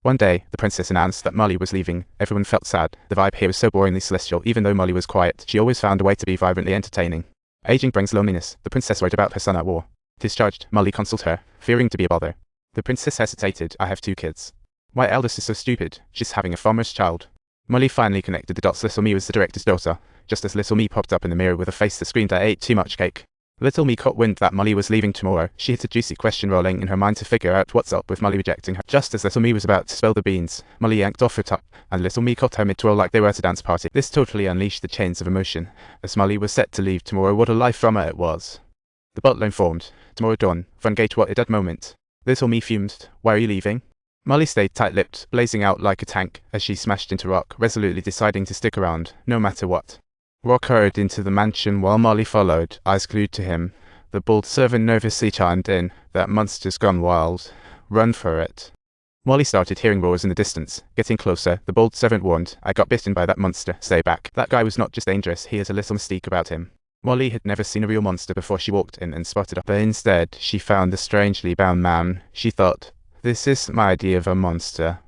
One day, the princess announced that Molly was leaving. Everyone felt sad. The vibe here was so boringly celestial. Even though Molly was quiet, she always found a way to be vibrantly entertaining. Aging brings loneliness. The princess worried about her son at war. Discharged, Molly consoled her, fearing to be a bother. The princess hesitated. I have 2 kids. My eldest is so stupid. She's having a farmer's child. Molly finally connected the dots. Little Me was the director's daughter. Just as Little Me popped up in the mirror with a face that screamed I ate too much cake. Little Me caught wind that Molly was leaving tomorrow. She had a juicy question rolling in her mind to figure out what's up with Molly rejecting her. Just as Little Me was about to spill the beans, Molly yanked off her top, and Little Me caught her mid-twirl like they were at a dance party. This totally unleashed the chains of emotion. As Molly was set to leave tomorrow, what a life from her it was. The bottle informed. Tomorrow dawn, Fun gate what at that moment. Little Me fumed. Why are you leaving? Molly stayed tight-lipped, blazing out like a tank as she smashed into Rock, resolutely deciding to stick around, no matter what. Rock hurried into the mansion while Molly followed, eyes glued to him. The bald servant nervously chimed in, that monster's gone wild. Run for it. Molly started hearing roars in the distance. Getting closer, the bold servant warned, I got bitten by that monster, stay back. That guy was not just dangerous, he has a little mystique about him. Molly had never seen a real monster before she walked in and spotted up, but instead, she found the strangely bound man. She thought, this isn't my idea of a monster.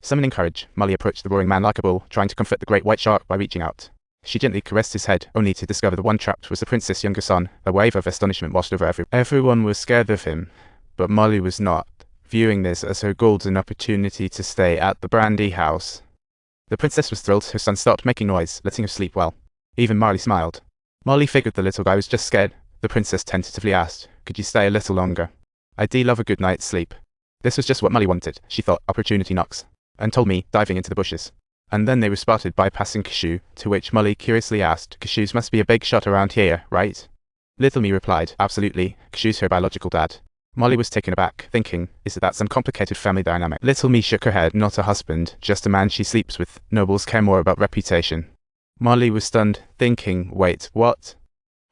Summoning courage, Molly approached the roaring man like a bull, trying to comfort the great white shark by reaching out. She gently caressed his head, only to discover the one trapped was the princess' younger son. A wave of astonishment washed over everyone was scared of him, but Molly was not, viewing this as her golden opportunity to stay at the Brandy house. The princess was thrilled. Her son stopped making noise, letting her sleep well. Even Molly smiled. Molly figured the little guy was just scared. The princess tentatively asked, could you stay a little longer? I do love a good night's sleep. This was just what Molly wanted. She thought, opportunity knocks. And told me, diving into the bushes. And then they were spotted by passing Cashew, to which Molly curiously asked, Cashews must be a big shot around here, right? Little Me replied, absolutely, Cashew's her biological dad. Molly was taken aback, thinking, is that some complicated family dynamic? Little Me shook her head, not a husband, just a man she sleeps with. Nobles care more about reputation. Molly was stunned, thinking, wait, what?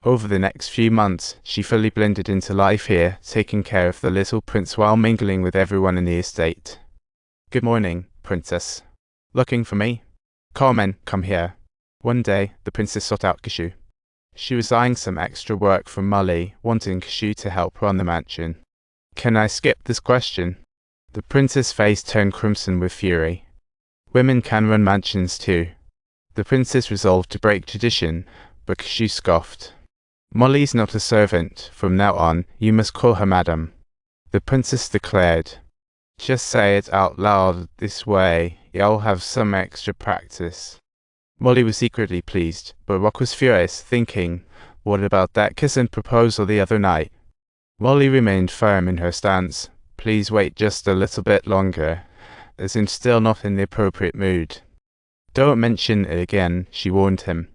Over the next few months, she fully blended into life here, taking care of the little prince while mingling with everyone in the estate. Good morning, princess. Looking for me? Carmen, come here. One day, the princess sought out Cashew. She was eyeing some extra work from Molly, wanting Cashew to help run the mansion. Can I skip this question? The princess' face turned crimson with fury. Women can run mansions too. The princess resolved to break tradition, but Cashew scoffed. Molly's not a servant. From now on, you must call her madam. The princess declared. Just say it out loud this way, you'll have some extra practice. Molly was secretly pleased, but Rock was furious, thinking, what about that kiss and proposal the other night? Molly remained firm in her stance. Please wait just a little bit longer, as in still not in the appropriate mood. Don't mention it again, she warned him.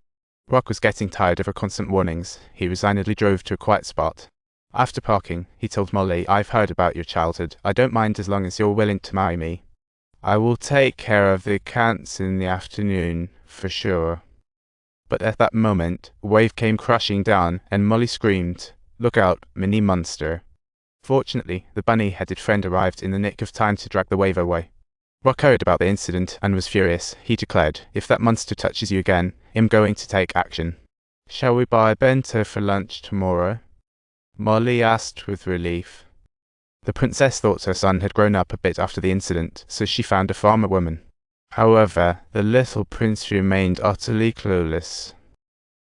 Rock was getting tired of her constant warnings. He resignedly drove to a quiet spot. After parking, he told Molly, I've heard about your childhood. I don't mind as long as you're willing to marry me. I will take care of the accounts in the afternoon, for sure. But at that moment, a wave came crashing down, and Molly screamed, Look out, mini monster. Fortunately, the bunny-headed friend arrived in the nick of time to drag the wave away. Rock heard about the incident and was furious. He declared, if that monster touches you again, I'm going to take action. Shall we buy bento for lunch tomorrow? Molly asked with relief. The princess thought her son had grown up a bit after the incident, so she found a farmer woman. However, the little prince remained utterly clueless.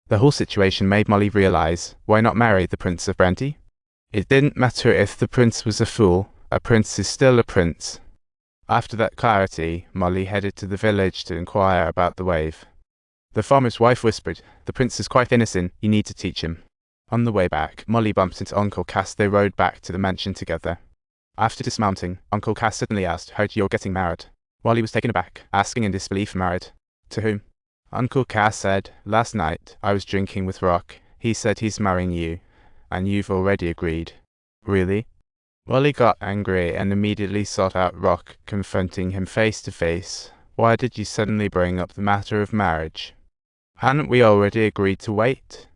The whole situation made Molly realize, why not marry the Prince of Brandy? It didn't matter if the prince was a fool, a prince is still a prince. After that clarity, Molly headed to the village to inquire about the wave. The farmer's wife whispered, the prince is quite innocent, you need to teach him. On the way back, Molly bumped into Uncle Cass. They rode back to the mansion together. After dismounting, Uncle Cass suddenly asked, heard you're getting married. Molly was taken aback, asking in disbelief, married? To whom? Uncle Cass said, last night, I was drinking with Rock. He said he's marrying you, and you've already agreed. Really? Molly got angry and immediately sought out Rock, confronting him face to face. Why did you suddenly bring up the matter of marriage? Hadn't we already agreed to wait?